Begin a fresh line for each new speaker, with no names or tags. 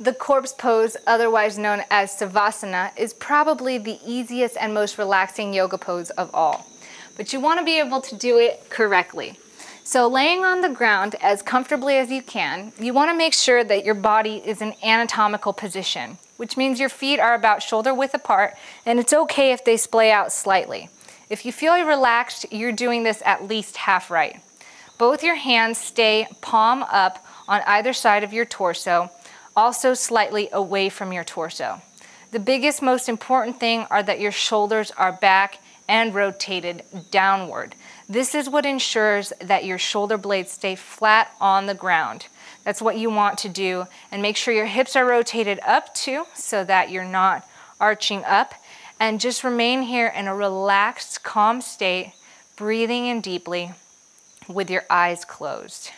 The corpse pose, otherwise known as Savasana, is probably the easiest and most relaxing yoga pose of all. But you want to be able to do it correctly. So laying on the ground as comfortably as you can, you want to make sure that your body is in anatomical position, which means your feet are about shoulder width apart, and it's okay if they splay out slightly. If you feel relaxed, you're doing this at least half right. Both your hands stay palm up on either side of your torso, also slightly away from your torso. The biggest, most important thing are that your shoulders are back and rotated downward. This is what ensures that your shoulder blades stay flat on the ground. That's what you want to do, and make sure your hips are rotated up too so that you're not arching up, and just remain here in a relaxed, calm state, breathing in deeply with your eyes closed.